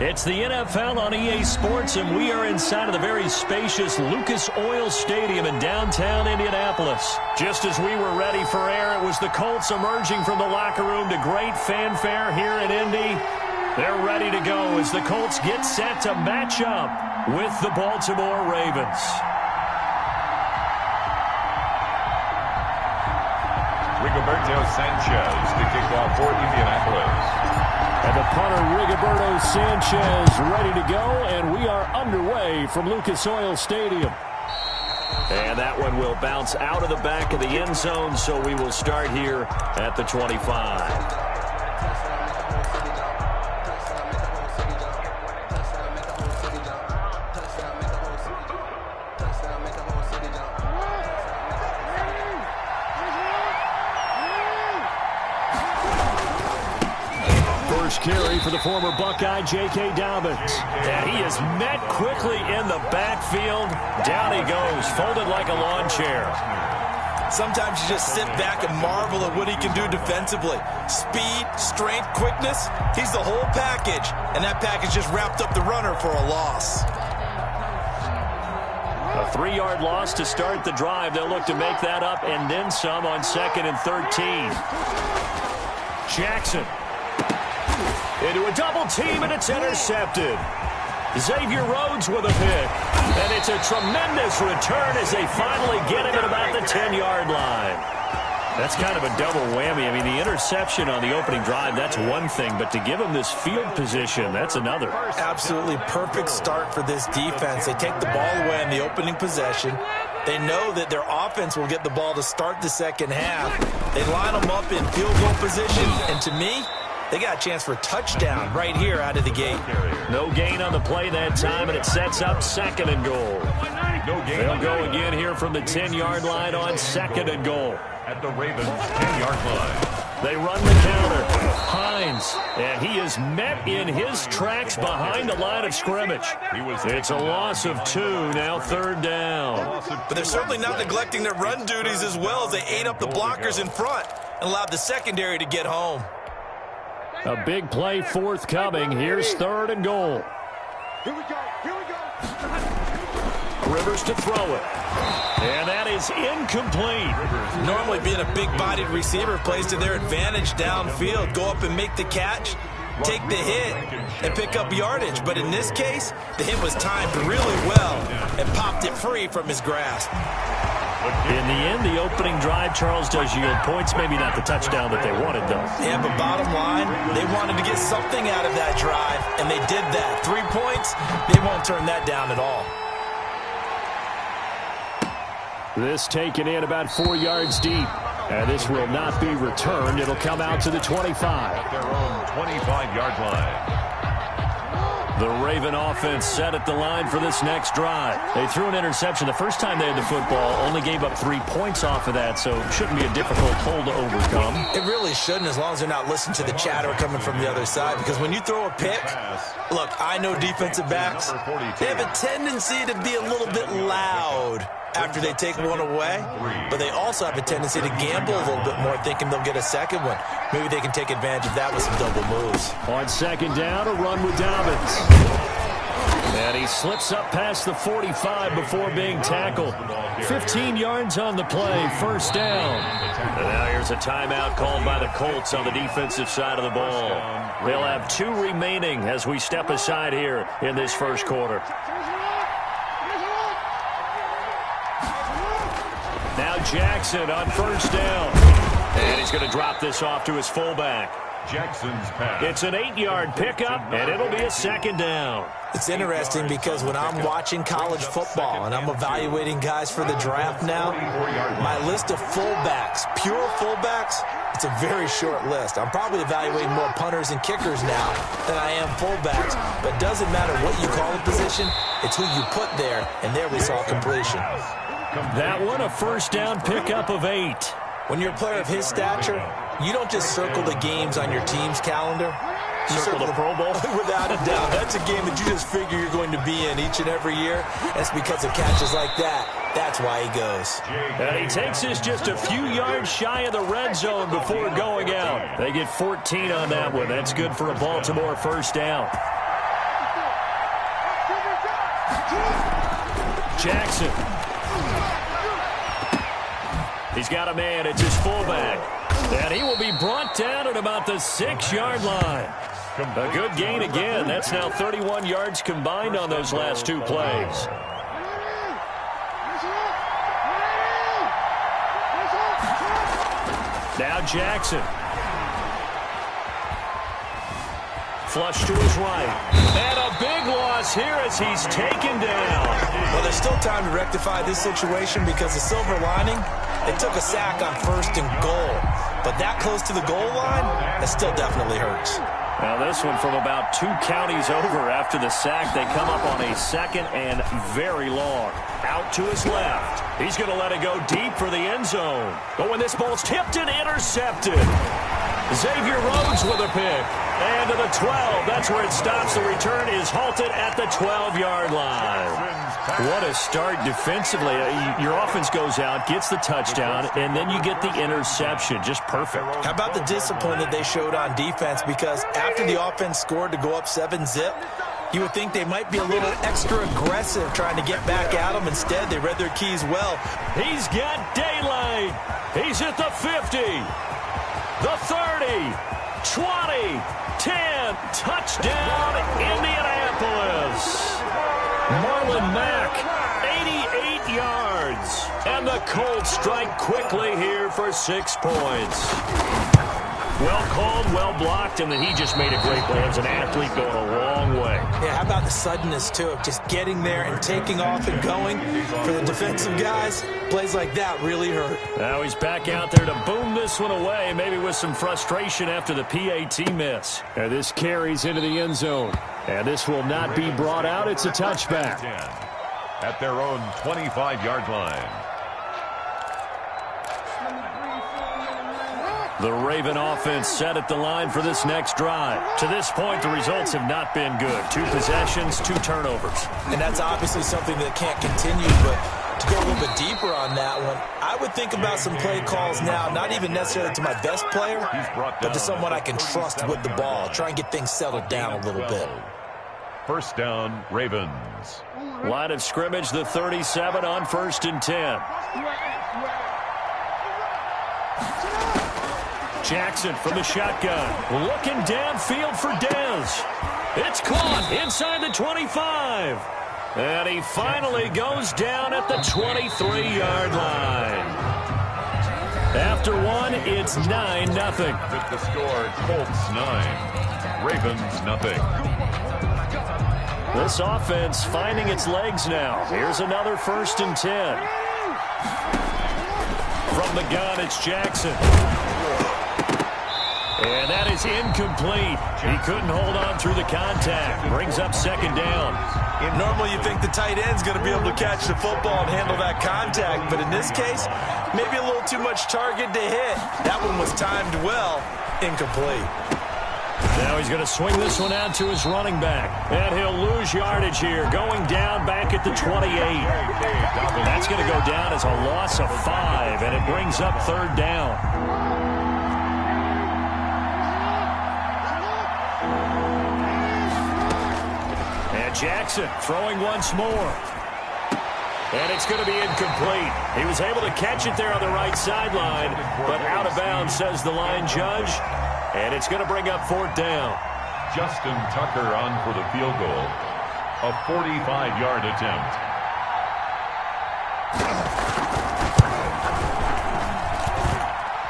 It's the NFL on EA Sports, and we are inside of the very spacious Lucas Oil Stadium in downtown Indianapolis. Just as we were ready for air, it was the Colts emerging from the locker room to great fanfare here in Indy. They're ready to go as the Colts get set to match up with the Baltimore Ravens. Rigoberto Sanchez to kick off for Indianapolis. And the punter, Rigoberto Sanchez, ready to go, and we are underway from Lucas Oil Stadium. And that one will bounce out of the back of the end zone, so we will start here at the 25. Carry for the former Buckeye, J.K. Dobbins. And he is met quickly in the backfield. Down he goes, folded like a lawn chair. Sometimes you just sit back and marvel at what he can do defensively. Speed, strength, quickness, he's the whole package. And that package just wrapped up the runner for a loss. A 3-yard loss to start the drive. They'll look to make that up and then some on 2nd and 13. Jackson. Into a double team, and it's intercepted. Xavier Rhodes with a pick. And it's a tremendous return as they finally get him at about the 10-yard line. That's kind of a double whammy. I mean, the interception on the opening drive, that's one thing. But to give him this field position, that's another. Absolutely perfect start for this defense. They take the ball away in the opening possession. They know that their offense will get the ball to start the second half. They line them up in field goal position. And to me, they got a chance for a touchdown right here out of the gate. No gain on the play that time, and it sets up 2nd and goal. They'll go again here from the 10-yard line on 2nd and goal. At the Ravens' 10-yard line. They run the counter. Hines, and he is met in his tracks behind the line of scrimmage. It's a loss of 2, now 3rd down. But they're certainly not neglecting their run duties as well as they ate up the blockers in front and allowed the secondary to get home. A big play forthcoming. Here's 3rd and goal. Here we go. Here we go. Rivers to throw it. And that is incomplete. Normally being a big-bodied receiver plays to their advantage downfield. Go up and make the catch, take the hit, and pick up yardage. But in this case, the hit was timed really well and popped it free from his grasp. In the end, the opening drive, Charles, does yield points. Maybe not the touchdown that they wanted, though. Yeah, but bottom line, they wanted to get something out of that drive, and they did that. 3 points, they won't turn that down at all. This taken in about 4 yards deep. And this will not be returned. It'll come out to the 25. At their own 25-yard line. The Raven offense set at the line for this next drive. They threw an interception the first time they had the football, only gave up 3 points off of that, so it shouldn't be a difficult hole to overcome. It really shouldn't, as long as they're not listening to the chatter coming from the other side, because when you throw a pick, look, I know defensive backs, they have a tendency to be a little bit loud after they take one away, but they also have a tendency to gamble a little bit more, thinking they'll get a second one. Maybe they can take advantage of that with some double moves. On 2nd down, a run with Dobbins. And he slips up past the 45 before being tackled. 15 yards on the play, 1st down. And now here's a timeout called by the Colts on the defensive side of the ball. They'll have 2 remaining as we step aside here in this 1st quarter. Now Jackson on 1st down. And he's going to drop this off to his fullback. Jackson's pass. It's an 8-yard pickup, and it'll be a 2nd down. It's interesting because when I'm watching college football and I'm evaluating guys for the draft now, my list of fullbacks, pure fullbacks, it's a very short list. I'm probably evaluating more punters and kickers now than I am fullbacks. But it doesn't matter what you call the position, it's who you put there, and there we saw completion. That one, a 1st down pickup of 8. When you're a player of his stature, you don't just circle the games on your team's calendar. You circle the Pro Bowl? Without a doubt. That's a game that you just figure you're going to be in each and every year. That's because of catches like that. That's why he goes. And he takes this just a few yards shy of the red zone before going out. They get 14 on that one. That's good for a Baltimore 1st down. Jackson. He's got a man. It's his fullback. And he will be brought down at about the 6-yard line. A good gain again. That's now 31 yards combined on those last two plays. Now Jackson. Flush to his right. And a big loss here as he's taken down. Well, there's still time to rectify this situation because the silver lining, they took a sack on 1st and goal. But that close to the goal line, that still definitely hurts. Now this one from about 2 counties over after the sack. They come up on a 2nd and very long. Out to his left. He's going to let it go deep for the end zone. But when this ball's tipped and intercepted. Xavier Rhodes with a pick. And to the 12. That's where it stops. The return is halted at the 12-yard line. What a start defensively. Your offense goes out, gets the touchdown, and then you get the interception. Just perfect. How about the discipline that they showed on defense? Because after the offense scored to go up 7-zip, you would think they might be a little extra aggressive trying to get back at them. Instead, they read their keys well. He's got daylight. He's at the 50, the 30, 20, 10. Touchdown, Indianapolis. Marlon Mack, 88 yards. And the Colts strike quickly here for 6 points. Well called, well blocked, and then he just made a great play. As an athlete going a long way. Yeah, how about the suddenness, too, of just getting there and taking off and going? For the defensive guys, plays like that really hurt. Now he's back out there to boom this one away, maybe with some frustration after the PAT miss. And this carries into the end zone. And this will not be brought out. It's a touchback. At their own 25-yard line. The Raven offense set at the line for this next drive. To this point, the results have not been good. 2 possessions, 2 turnovers. And that's obviously something that can't continue, but to go a little bit deeper on that one, I would think about some play calls now, not even necessarily to my best player, but to someone I can trust with the ball. Try and get things settled down a little bit. First down, Ravens. Line of scrimmage, the 37 on 1st and 10. Jackson from the shotgun. Looking downfield for Dez. It's caught inside the 25. And he finally goes down at the 23-yard line. After one, it's 9-0. With the score, Colts 9, Ravens nothing. This offense finding its legs now. Here's another 1st and 10. From the gun, it's Jackson. And that is incomplete. He couldn't hold on through the contact. Brings up 2nd down. Normally you think the tight end's going to be able to catch the football and handle that contact, but in this case, maybe a little too much target to hit. That one was timed well. Incomplete. Now he's going to swing this one out to his running back. And he'll lose yardage here, going down back at the 28. That's going to go down as a loss of 5, and it brings up 3rd down. And Jackson throwing once more. And it's going to be incomplete. He was able to catch it there on the right sideline, but out of bounds, says the line judge. And it's going to bring up 4th down. Justin Tucker on for the field goal. A 45-yard attempt.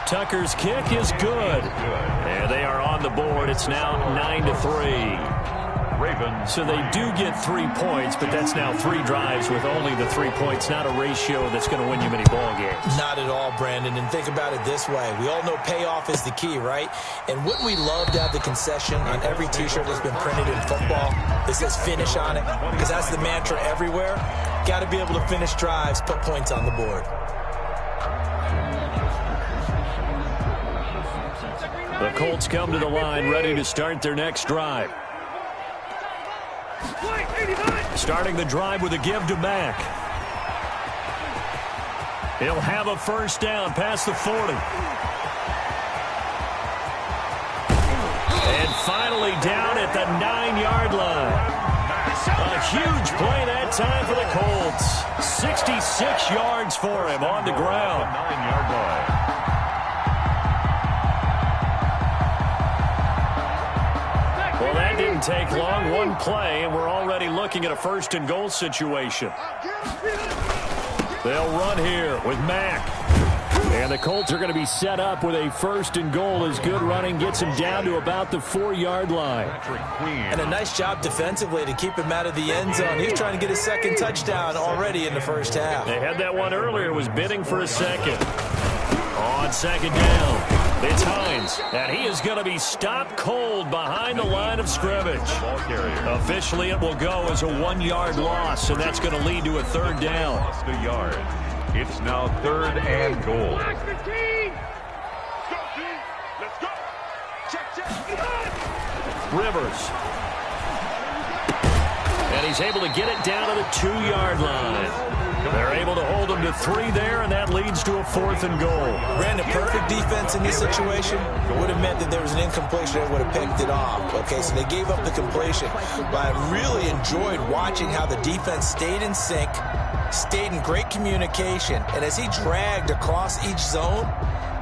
Tucker's kick is good. And they are on the board. It's now 9-3. Ravens. So they do get 3 points, but that's now 3 drives with only the 3 points. Not a ratio that's going to win you many ball games. Not at all, Brandon. And think about it this way. We all know payoff is the key, right? And wouldn't we love to have the concession on every T-shirt that's been printed in football that says finish on it? Because that's the mantra everywhere. Got to be able to finish drives, put points on the board. The Colts come to the line ready to start their next drive. Starting the drive with a give to Mack. He'll have a 1st down past the 40. And finally down at the 9-yard line. A huge play that time for the Colts. 66 yards for him on the ground. 9-yard line. Well, that didn't take long. One play, and we're already looking at a first-and-goal situation. They'll run here with Mack. And the Colts are going to be set up with a first-and-goal as good running gets him down to about the 4-yard line. And a nice job defensively to keep him out of the end zone. He's trying to get his second touchdown already in the first half. They had that one earlier, was bidding for a second. On second down. It's Hines, and he is going to be stopped cold behind the line of scrimmage. Officially, it will go as a 1-yard loss, and that's going to lead to a third down. Lost a yard. It's now 3rd and goal. Rivers. And he's able to get it down to the 2-yard line. They're able to hold him to 3 there, and that leads to a 4th and goal. Ran a perfect defense in this situation. Would have meant that there was an incompletion that would have picked it off. Okay, so they gave up the completion. But I really enjoyed watching how the defense stayed in sync, stayed in great communication, and as he dragged across each zone,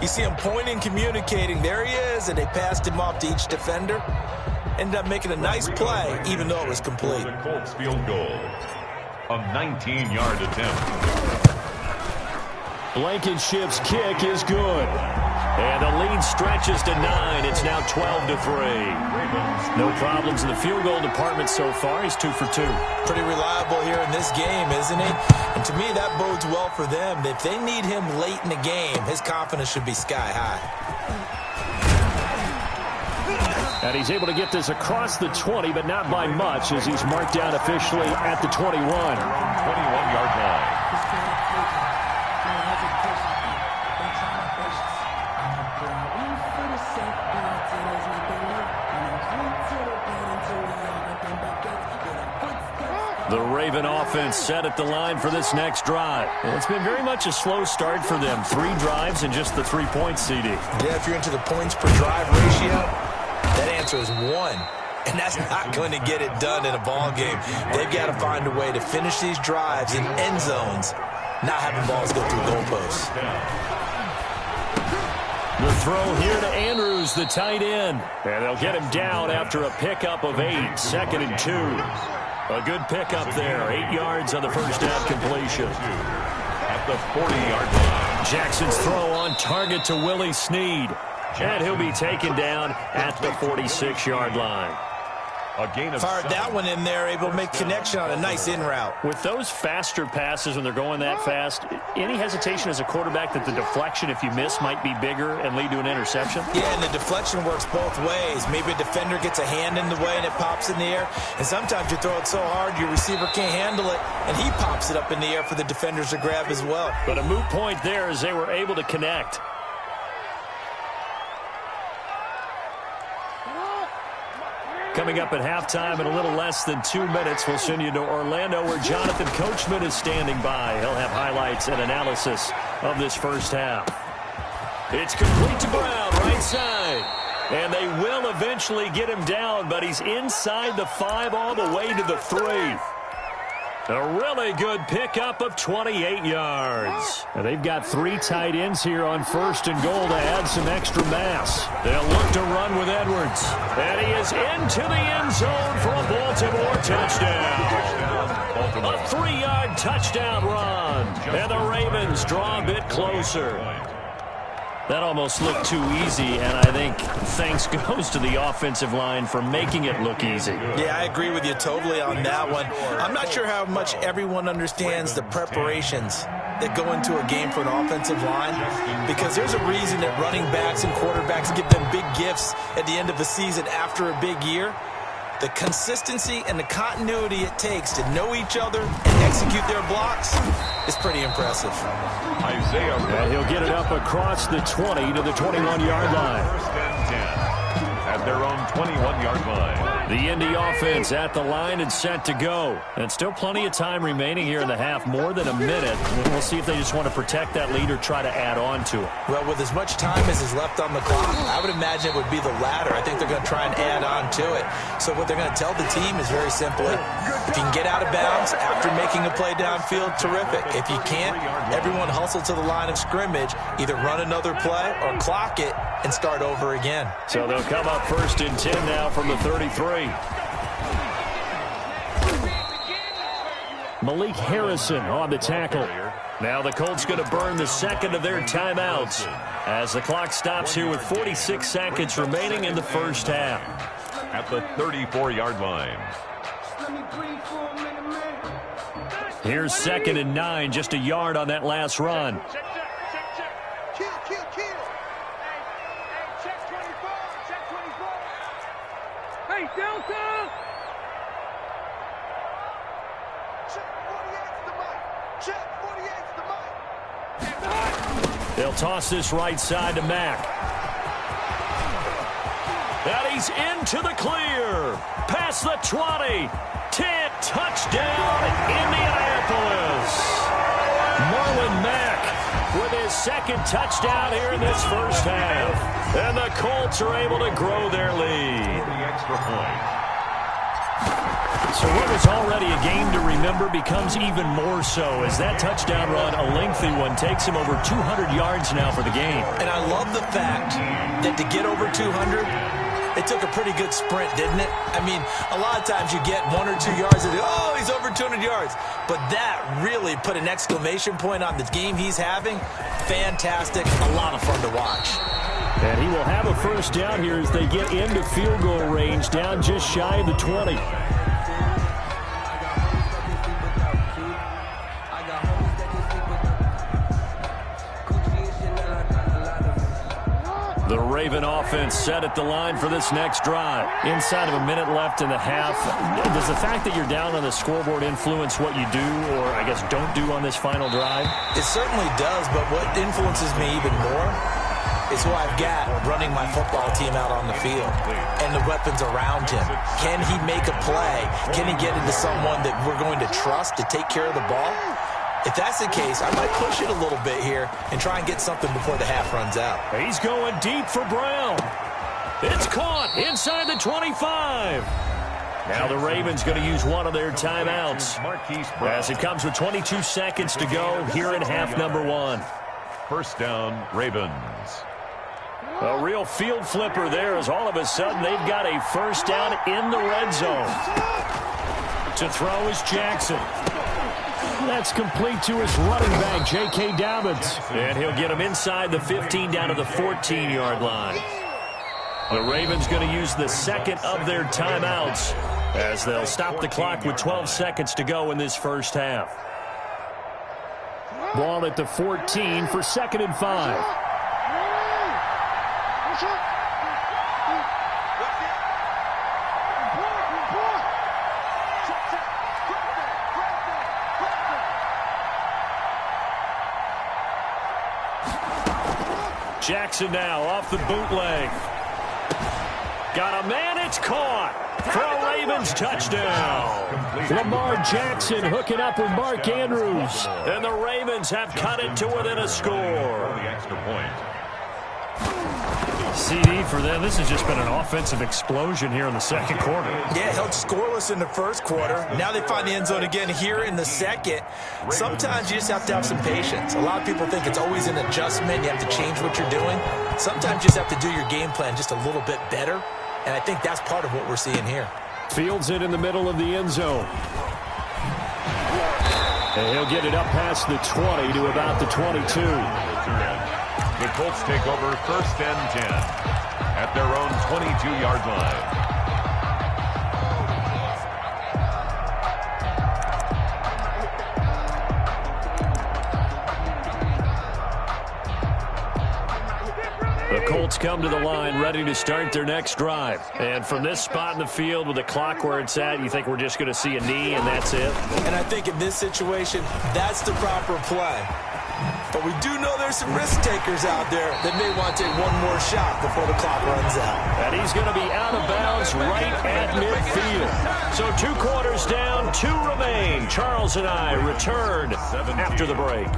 you see him pointing, communicating. There he is, and they passed him off to each defender. Ended up making a nice play, even though it was complete. The Colts field goal. A 19-yard attempt. Blankenship's kick is good. And the lead stretches to 9. It's now 12-3. No problems in the field goal department so far. He's 2 for 2. Pretty reliable here in this game, isn't he? And to me, that bodes well for them. If they need him late in the game, his confidence should be sky high. And he's able to get this across the 20, but not by much, as he's marked down officially at the 21. 21-yard line. The Raven offense set at the line for this next drive. It's been very much a slow start for them. 3 drives and just the 3-point CD. Yeah, if you're into the points per drive ratio, that answer is 1. And that's not going to get it done in a ball game. They've got to find a way to finish these drives in end zones, not having balls go through goalposts. The throw here to Andrews, the tight end. And they'll get him down after a pickup of 8, 2nd and 2. A good pickup there, 8 yards on the first down completion. At the 40-yard line. Jackson's throw on target to Willie Snead. And he'll be taken down at the 46-yard line. A gain of Fired that one in there, able to make connection on a nice in route. With those faster passes when they're going that fast, any hesitation as a quarterback that the deflection, if you miss, might be bigger and lead to an interception? Yeah, and the deflection works both ways. Maybe a defender gets a hand in the way and it pops in the air. And sometimes you throw it so hard your receiver can't handle it, and he pops it up in the air for the defenders to grab as well. But a moot point there as they were able to connect. Coming up at halftime in a little less than 2 minutes, we'll send you to Orlando where Jonathan Coachman is standing by. He'll have highlights and analysis of this first half. It's complete to Brown, right side. And they will eventually get him down, but he's inside the 5 all the way to the 3. A really good pickup of 28 yards. Now they've got 3 tight ends here on 1st and goal to add some extra mass. They'll look to run with Edwards. And he is into the end zone for a Baltimore touchdown. A 3-yard touchdown run. And the Ravens draw a bit closer. That almost looked too easy, and I think thanks goes to the offensive line for making it look easy. Yeah, I agree with you totally on that one. I'm not sure how much everyone understands the preparations that go into a game for an offensive line, because there's a reason that running backs and quarterbacks give them big gifts at the end of the season after a big year. The consistency and the continuity it takes to know each other and execute their blocks is pretty impressive. Isaiah, and he'll get it up across the 20 to the 21-yard line. 1st and 10 at their own 21-yard line. The Indy offense at the line and set to go. And still plenty of time remaining here in the half, more than a minute. We'll see if they just want to protect that lead or try to add on to it. Well, with as much time as is left on the clock, I would imagine it would be the latter. I think they're going to try and add on to it. So what they're going to tell the team is very simply, if you can get out of bounds after making a play downfield, terrific. If you can't, everyone hustle to the line of scrimmage, either run another play or clock it and start over again. So they'll come up 1st and 10 now from the 33. Malik Harrison on the tackle. Now the Colts going to burn the second of their timeouts as the clock stops here with 46 seconds remaining in the first half. At the 34-yard line. Here's 2nd and 9, just a yard on that last run. They'll toss this right side to Mack. And he's into the clear. Past the 20. 10. Touchdown, Indianapolis. Marlon Mack with his second touchdown here in this first half. And the Colts are able to grow their lead. The extra point. So what was already a game to remember becomes even more so as that touchdown run, a lengthy one, takes him over 200 yards now for the game. And I love the fact that to get over 200, it took a pretty good sprint, didn't it? I mean, a lot of times you get 1 or 2 yards and, oh, he's over 200 yards. But that really put an exclamation point on the game he's having. Fantastic. A lot of fun to watch. And he will have a first down here as they get into field goal range, down just shy of the 20. The Raven offense set at the line for this next drive. Inside of a minute left in the half, does the fact that you're down on the scoreboard influence what you do or, I guess, don't do on this final drive? It certainly does, but what influences me even more is who I've got running my football team out on the field and the weapons around him. Can he make a play? Can he get into someone that we're going to trust to take care of the ball? If that's the case, I might push it a little bit here and try and get something before the half runs out. He's going deep for Brown. It's caught inside the 25. Now the Ravens going to use one of their timeouts as it comes with 22 seconds to go here in half number 1. First down, Ravens. A real field flipper there as all of a sudden they've got a first down in the red zone. To throw is Jackson. That's complete to his running back, J.K. Dobbins. And he'll get him inside the 15 down to the 14-yard line. The Ravens going to use the second of their timeouts as they'll stop the clock with 12 seconds to go in this first half. Ball at the 14 for 2nd and 5. Jackson now off the bootleg. Got a man, it's caught. For a Ravens touchdown. Lamar Jackson hooking up with Mark Andrews. And the Ravens have cut it to within a score. The extra point. CD for them. This has just been an offensive explosion here in the second quarter. Yeah, held scoreless in the first quarter. Now they find the end zone again here in the second. Sometimes you just have to have some patience. A lot of people think it's always an adjustment. You have to change what you're doing. Sometimes you just have to do your game plan just a little bit better. And I think that's part of what we're seeing here. Fields it in the middle of the end zone. And he'll get it up past the 20 to about the 22. The Colts take over 1st and 10 at their own 22-yard line. The Colts come to the line ready to start their next drive. And from this spot in the field with the clock where it's at, you think we're just going to see a knee and that's it? And I think in this situation, that's the proper play. But we do know they're there's some risk takers out there that may want to take one more shot before the clock runs out. And he's going to be out of bounds right at midfield. So 2 quarters down, 2 remain. Charles and I return after the break.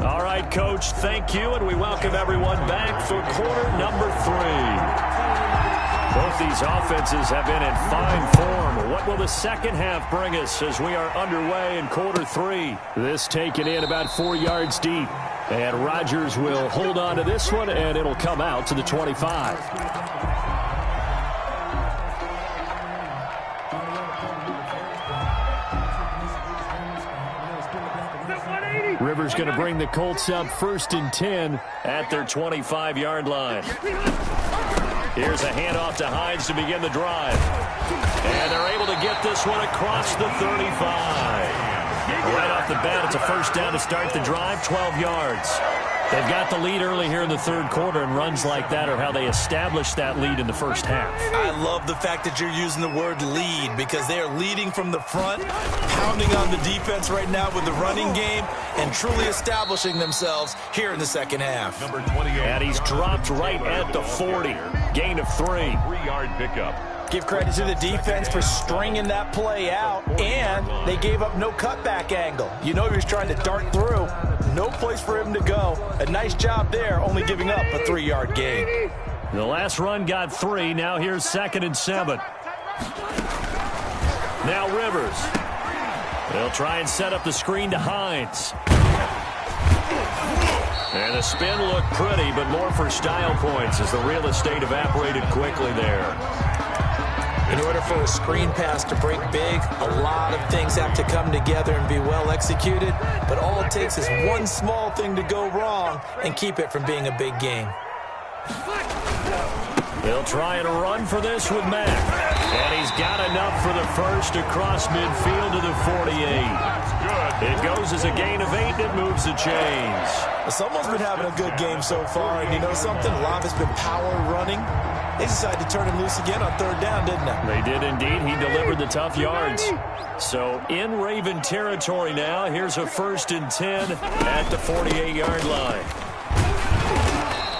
All right, Coach, thank you, and we welcome everyone back for quarter number 3. Both these offenses have been in fine form. What will the second half bring us as we are underway in quarter 3? This taken in about 4 yards deep. And Rodgers will hold on to this one, and it'll come out to the 25. Rivers going to bring the Colts up 1st and 10 at their 25-yard line. Here's a handoff to Hines to begin the drive. And they're able to get this one across the 35. Right off the bat, it's a first down to start the drive, 12 yards. They've got the lead early here in the 3rd quarter, and runs like that are how they establish that lead in the first half. I love the fact that you're using the word lead because they are leading from the front, pounding on the defense right now with the running game, and truly establishing themselves here in the second half. Number 28. And he's dropped right at the 40. Gain of 3. 3-yard pickup. Give credit to the defense for stringing that play out, and they gave up no cutback angle. You know he was trying to dart through. No place for him to go. A nice job there, only giving up a 3-yard gain. The last run got 3. Now here's 2nd and 7. Now Rivers. They'll try and set up the screen to Hines. And the spin looked pretty, but more for style points as the real estate evaporated quickly there. In order for a screen pass to break big, a lot of things have to come together and be well executed, but all it takes is one small thing to go wrong and keep it from being a big game. They'll try and run for this with Mack. And he's got enough for the first across midfield to the 48. It goes as a gain of 8, and it moves the chains. Someone's been having a good game so far, and you know something? A lot of it's been power running. They decided to turn him loose again on 3rd down, didn't they? They did indeed. He delivered the tough yards. So in Raven territory now, here's a 1st and 10 at the 48-yard line.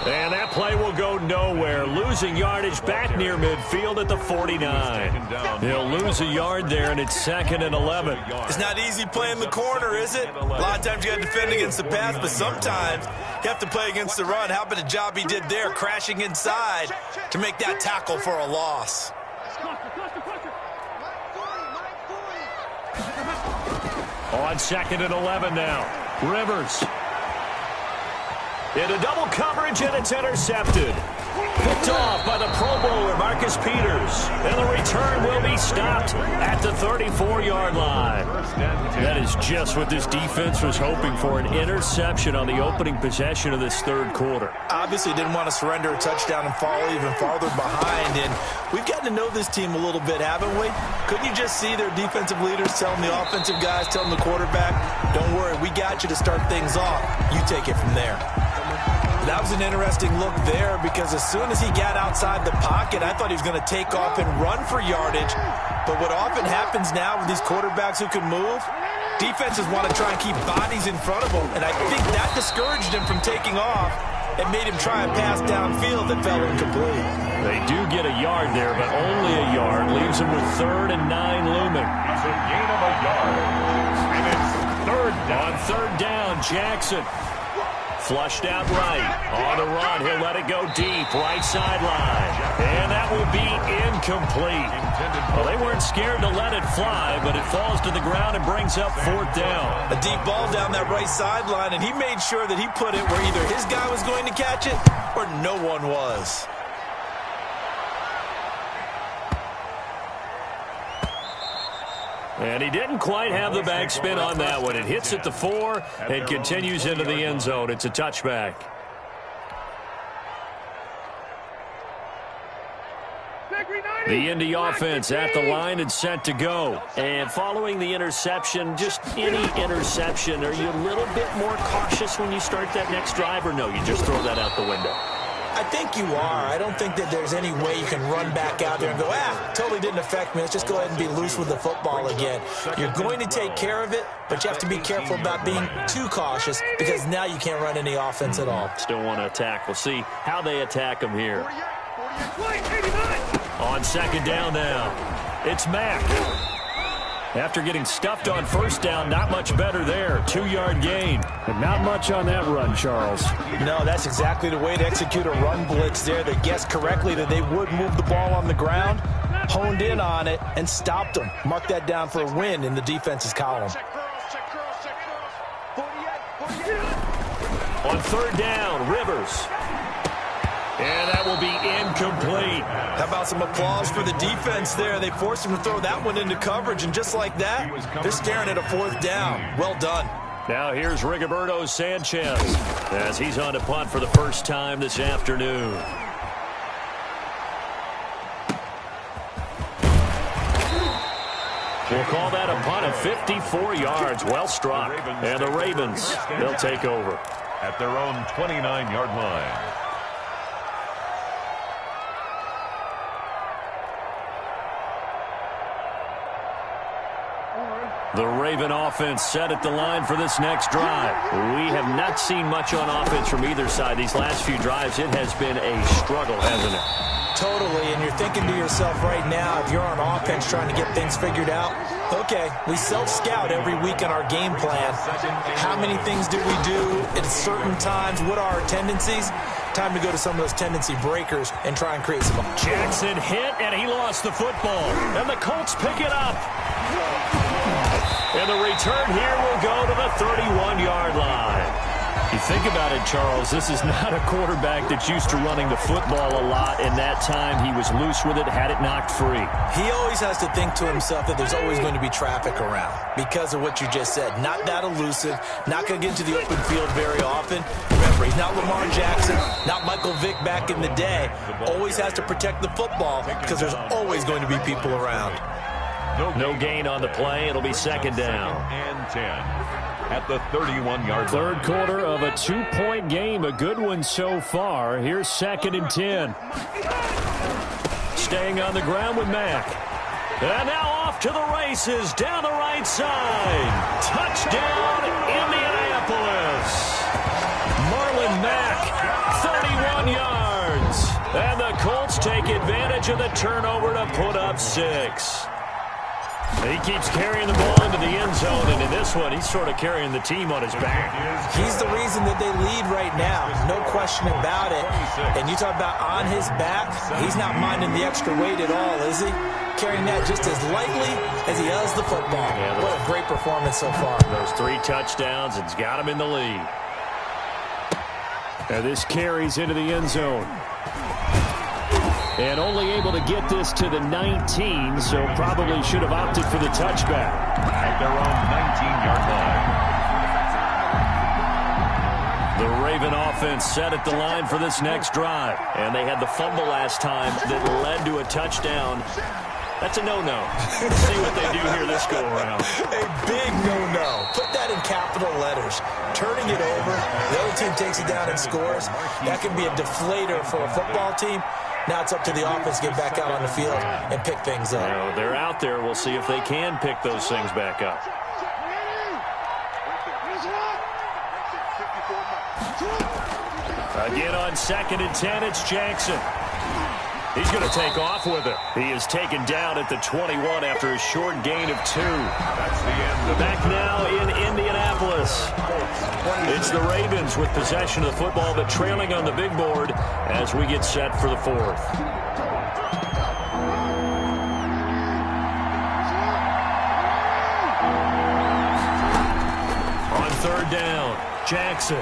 And that play will go nowhere. Losing yardage back near midfield at the 49. He'll lose a yard there, and it's 2nd and 11. It's not easy playing the corner, is it? A lot of times you got to defend against the pass, but sometimes you have to play against the run. How about the job he did there, crashing inside to make that tackle for a loss? On 2nd and 11 now. Rivers. Into double coverage, and it's intercepted. Picked off by the Pro Bowler, Marcus Peters. And the return will be stopped at the 34-yard line. That is just what this defense was hoping for, an interception on the opening possession of this 3rd quarter. Obviously didn't want to surrender a touchdown and fall even farther behind. And we've gotten to know this team a little bit, haven't we? Couldn't you just see their defensive leaders telling the offensive guys, telling the quarterback, don't worry, we got you to start things off. You take it from there. That was an interesting look there because as soon as he got outside the pocket, I thought he was going to take off and run for yardage. But what often happens now with these quarterbacks who can move, defenses want to try and keep bodies in front of them. And I think that discouraged him from taking off and made him try and pass downfield that fell incomplete. They do get a yard there, but only a yard. Leaves him with 3rd and 9 looming. It's a gain of a yard. And it's 3rd down. On 3rd down, Jackson. Flushed out right. On the run, he'll let it go deep. Right sideline. And that will be incomplete. Well, they weren't scared to let it fly, but it falls to the ground and brings up 4th down. A deep ball down that right sideline, and he made sure that he put it where either his guy was going to catch it or no one was. And he didn't quite have the backspin on that one. It hits at the 4 and continues into the end zone. It's a touchback. The Indy offense at the line and set to go. And following the interception, just any interception, are you a little bit more cautious when you start that next drive, or no, you just throw that out the window? I think you are. I don't think that there's any way you can run back out there and go, totally didn't affect me. Let's just go ahead and be loose with the football again. You're going to take care of it, but you have to be careful about being too cautious because now you can't run any offense at all. Still want to attack. We'll see how they attack him here. On second down now, it's Mack. After getting stuffed on first down, not much better there. 2-yard gain. And not much on that run, Charles. No, that's exactly the way to execute a run blitz there. They guessed correctly that they would move the ball on the ground, honed in on it, and stopped them. Mark that down for a win in the defense's column. On third down, Rivers. And that will be incomplete. How about some applause for the defense there? They forced him to throw that one into coverage, and just like that, they're staring at a fourth down. Well done. Now here's Rigoberto Sanchez as he's on to punt for the first time this afternoon. We'll call that a punt of 54 yards. Well struck. And the Ravens, they'll take over. At their own 29-yard line. The Raven offense set at the line for this next drive. We have not seen much on offense from either side. These last few drives, it has been a struggle, hasn't it? Totally, and you're thinking to yourself right now, if you're on offense trying to get things figured out, okay, we self-scout every week in our game plan. How many things do we do at certain times? What are our tendencies? Time to go to some of those tendency breakers and try and create some. Jackson hit, and he lost the football. And the Colts pick it up. And the return here will go to the 31-yard line. You think about it, Charles, this is not a quarterback that's used to running the football a lot. In that time, he was loose with it, had it knocked free. He always has to think to himself that there's always going to be traffic around because of what you just said. Not that elusive, not going to get into the open field very often. Remember, he's not Lamar Jackson, not Michael Vick back in the day. Always has to protect the football because there's always going to be people around. No gain on the play. It'll be second down. And 10 at the 31-yard line. Third quarter of a 2-point game. A good one so far. Here's second and 10. Staying on the ground with Mack. And now off to the races down the right side. Touchdown, Indianapolis. Marlon Mack, 31 yards. And the Colts take advantage of the turnover to put up 6. He keeps carrying the ball into the end zone, and in this one, he's sort of carrying the team on his back. He's the reason that they lead right now. No question about it. And you talk about on his back, he's not minding the extra weight at all, is he? Carrying that just as lightly as he does the football. Yeah, what a great performance so far. Those 3 touchdowns, it's got him in the lead. And this carries into the end zone. And only able to get this to the 19, so probably should have opted for the touchback. At their own 19-yard line. The Raven offense set at the line for this next drive. And they had the fumble last time that led to a touchdown. That's a no-no. See what they do here this go-around. A big no-no. Put that in capital letters. Turning it over, the other team takes it down and scores. That can be a deflator for a football team. Now it's up to the offense to get back out on the field and pick things up. Well, they're out there. We'll see if they can pick those things back up. Again on second and 10, it's Jackson. He's going to take off with it. He is taken down at the 21 after a short gain of 2. That's the end of Back now in Indianapolis. It's the Ravens with possession of the football, but trailing on the big board as we get set for the 4th. On third down, Jackson.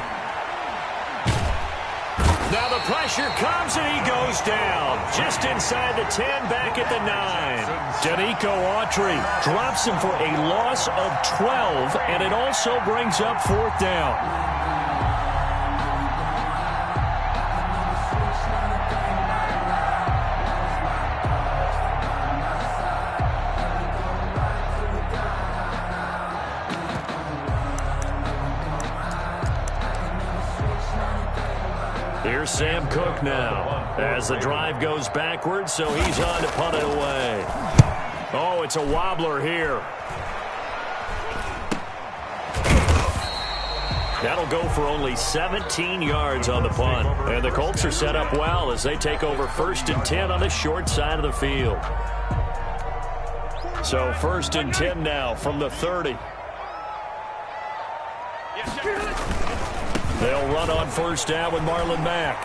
Now the pressure comes and he goes down. Just inside the 10, back at the 9. Danico Autry drops him for a loss of 12, and it also brings up 4th down. Here's Sam Cook now as the drive goes backwards, so he's on to punt it away. Oh, it's a wobbler here. That'll go for only 17 yards on the punt. And the Colts are set up well as they take over 1st and 10 on the short side of the field. So 1st and 10 now from the 30. They'll run on 1st down with Marlon Mack.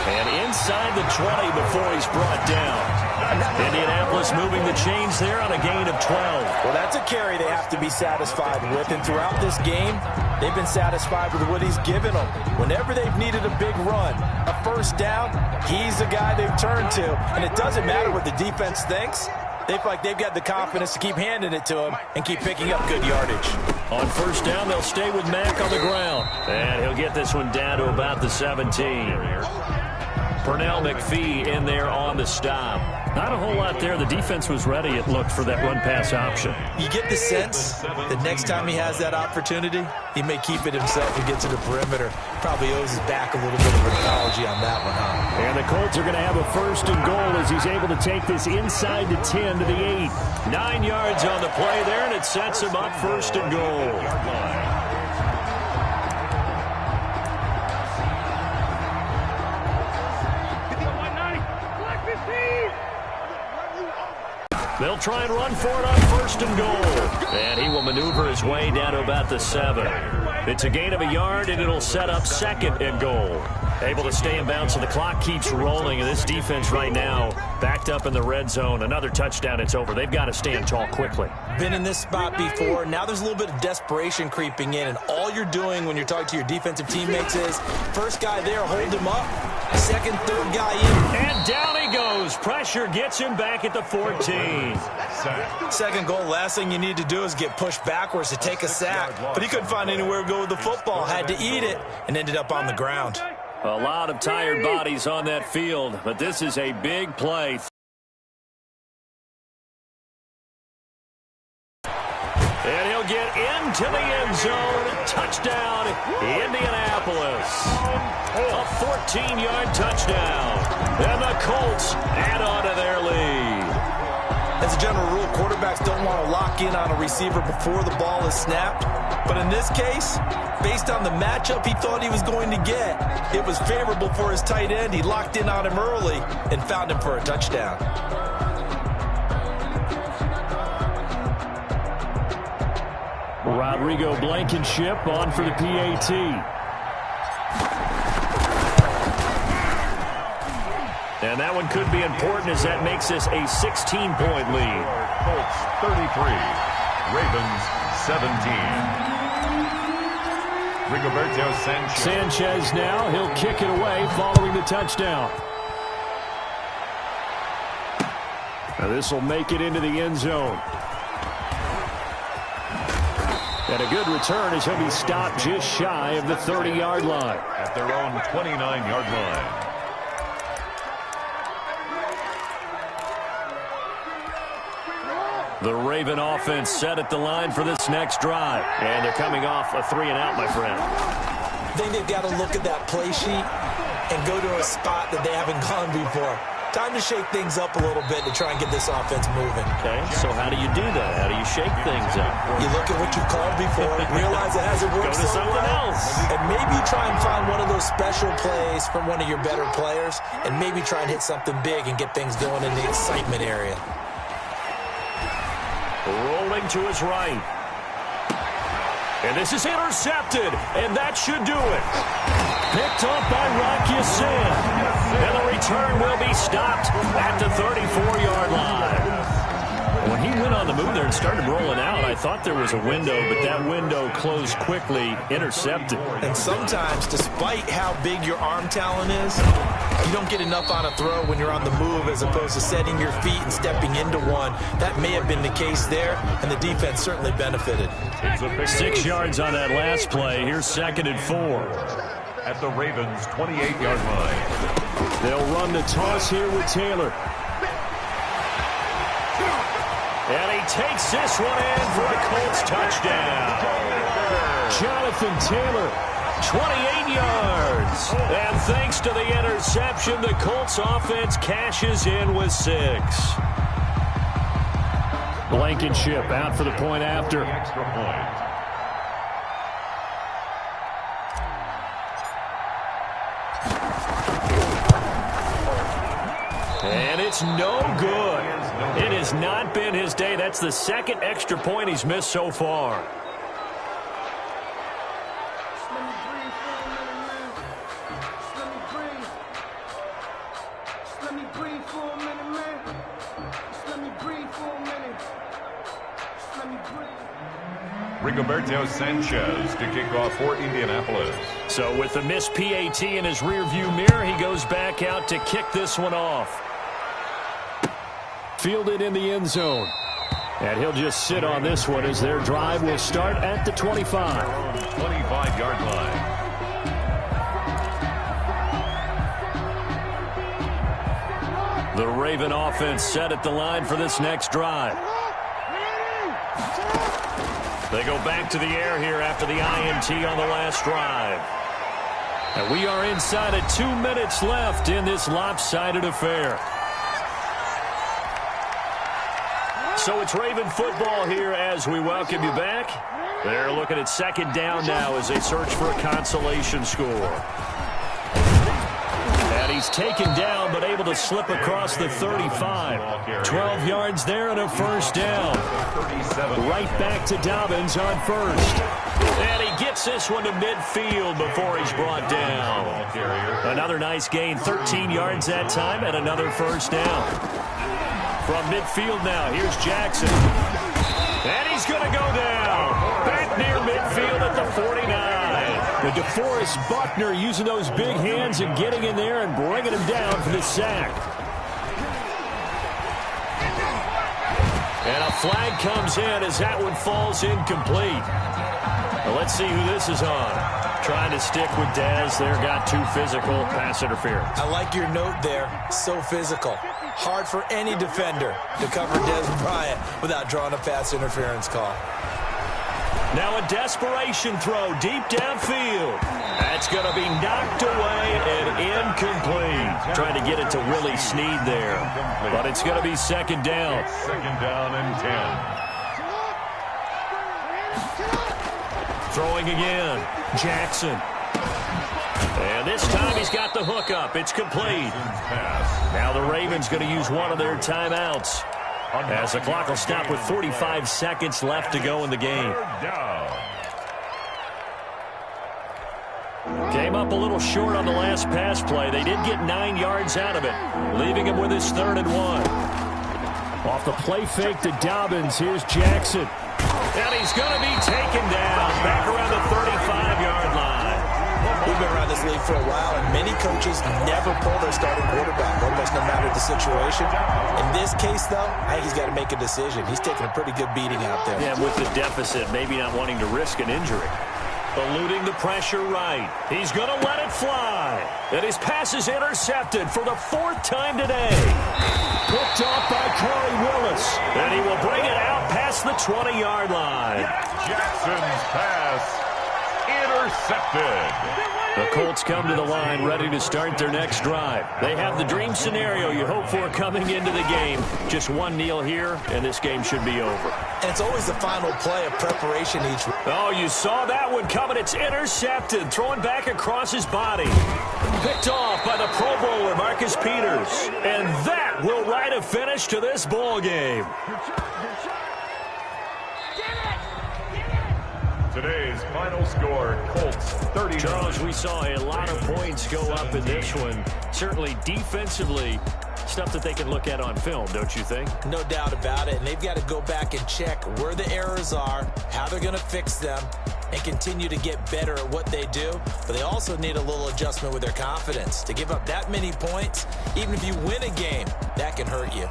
And inside the 20 before he's brought down. Indianapolis moving the chains there on a gain of 12. Well, that's a carry they have to be satisfied with. And throughout this game, they've been satisfied with what he's given them. Whenever they've needed a big run, a 1st down, he's the guy they've turned to. And it doesn't matter what the defense thinks. They feel like they've got the confidence to keep handing it to him and keep picking up good yardage. On 1st down, they'll stay with Mack on the ground. And he'll get this one down to about the 17. Pernell McPhee in there on the stop. Not a whole lot there. The defense was ready, it looked, for that run-pass option. You get the sense that next time he has that opportunity, he may keep it himself and get to the perimeter. Probably owes his back a little bit of an apology on that one, huh? And the Colts are going to have a 1st and goal as he's able to take this inside the 10 to the 8. 9 yards on the play there, and it sets him up 1st and goal. They'll try and run for it on 1st and goal. And he will maneuver his way down to about the 7. It's a gain of a yard, and it'll set up 2nd and goal. Able to stay in bounds, so the clock keeps rolling. And this defense right now backed up in the red zone. Another touchdown, it's over. They've got to stand tall quickly. Been in this spot before. Now there's a little bit of desperation creeping in. And all you're doing when you're talking to your defensive teammates is, first guy there, hold him up. 2nd, 3rd guy in. And down he goes. Pressure gets him back at the 14. 2nd goal, last thing you need to do is get pushed backwards to take a sack. But he couldn't find anywhere to go with the football. Had to eat it and ended up on the ground. A lot of tired bodies on that field, but this is a big play. And he'll get into the end zone. Touchdown, Indianapolis. A 14-yard touchdown. And the Colts add on to their lead. As a general rule, quarterbacks don't want to lock in on a receiver before the ball is snapped. But in this case, based on the matchup he thought he was going to get, it was favorable for his tight end. He locked in on him early and found him for a touchdown. Rodrigo Blankenship on for the PAT. And that one could be important as that makes this a 16-point lead. Colts 33, Ravens 17. Rigoberto Sanchez. Sanchez now, he'll kick it away following the touchdown. Now this will make it into the end zone. And a good return as he'll be stopped just shy of the 30-yard line. At their own 29-yard line. The Raven offense set at the line for this next drive. And they're coming off a 3-and-out, my friend. I think they've got to look at that play sheet and go to a spot that they haven't gone before. Time to shake things up a little bit to try and get this offense moving. Okay, so how do you do that? How do you shake things up? You look at what you've called before, realize it hasn't worked Go to something else. and maybe try and find one of those special plays from one of your better players, and maybe try and hit something big and get things going in the excitement area. Rolling to his right. And this is intercepted, and that should do it. Picked up by Rocky Sin. And the return will be stopped at the 34-yard line. When he went on the move there and started rolling out, I thought there was a window, but that window closed quickly, intercepted. And sometimes, despite how big your arm talent is, you don't get enough on a throw when you're on the move as opposed to setting your feet and stepping into one. That may have been the case there, and the defense certainly benefited. 6 yards on that last play. Here's 2nd and 4. At the Ravens' 28-yard line. They'll run the toss here with Taylor. And he takes this one in for a Colts touchdown. Jonathan Taylor 28 yards. And thanks to the interception, the Colts offense cashes in with 6. Blankenship out for the point after. Extra point. And it's no good. It has not been his day. That's the second extra point he's missed so far. Rigoberto Sanchez to kick off for Indianapolis. So with the missed PAT in his rearview mirror, he goes back out to kick this one off. Fielded in the end zone. And he'll just sit on this one as their drive will start at the 25. 25-yard line. The Raven offense set at the line for this next drive. They go back to the air here after the INT on the last drive. And we are inside of 2 minutes left in this lopsided affair. So it's Raven football here as we welcome you back. They're looking at second down now as they search for a consolation score. And he's taken down but able to slip across the 35. 12 yards there and a first down. Right back to Dobbins on first. And he gets this one to midfield before he's brought down. Another nice gain, 13 yards that time, and another first down. From midfield now, here's Jackson. And he's going to go down. Back near midfield at the 49. The DeForest Buckner using those big hands and getting in there and bringing him down for the sack. And a flag comes in as that one falls incomplete. Well, let's see who this is on. Trying to stick with Dez there, got too physical, pass interference. I like your note there, so physical. Hard for any defender to cover Dez Bryant without drawing a pass interference call. Now a desperation throw deep downfield. That's going to be knocked away and incomplete. Trying to get it to Willie Snead there. But it's going to be second down. Second down and 10. Throwing again. Jackson. And this time he's got the hook up. It's complete. Now the Ravens going to use one of their timeouts as the clock will stop with 45 seconds left to go in the game. Came up a little short on the last pass play. They did get 9 yards out of it, leaving him with his 3rd and 1. Off the play fake to Dobbins, here's Jackson. And he's going to be taken down back around the 35-yard line. We've been around this league for a while, and many coaches never pull their starting quarterback, almost no matter the situation. In this case, though, I think he's got to make a decision. He's taking a pretty good beating out there. Yeah, with the deficit, maybe not wanting to risk an injury. Eluding the pressure right. He's going to let it fly. And his pass is intercepted for the 4th time today. Picked off by Corey Willis. And he will bring it out past the 20-yard line. Jackson's pass intercepted. The Colts come to the line ready to start their next drive. They have the dream scenario you hope for coming into the game. Just one kneel here, and this game should be over. And it's always the final play of preparation each. Oh, you saw that one coming. It's intercepted. Throwing back across his body. Picked off by the Pro Bowler, Marcus Peters. And that will write a finish to this ball game. Today's final score, Colts 30. Charles, we saw a lot of points go up in this one. Certainly defensively, stuff that they can look at on film, don't you think? No doubt about it. And they've got to go back and check where the errors are, how they're going to fix them, and continue to get better at what they do. But they also need a little adjustment with their confidence. To give up that many points, even if you win a game, that can hurt you.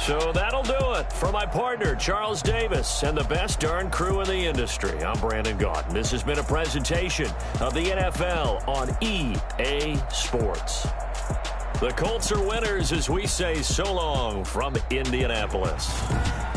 So that'll do it. For my partner, Charles Davis, and the best darn crew in the industry, I'm Brandon Gaudin. This has been a presentation of the NFL on EA Sports. The Colts are winners as we say so long from Indianapolis.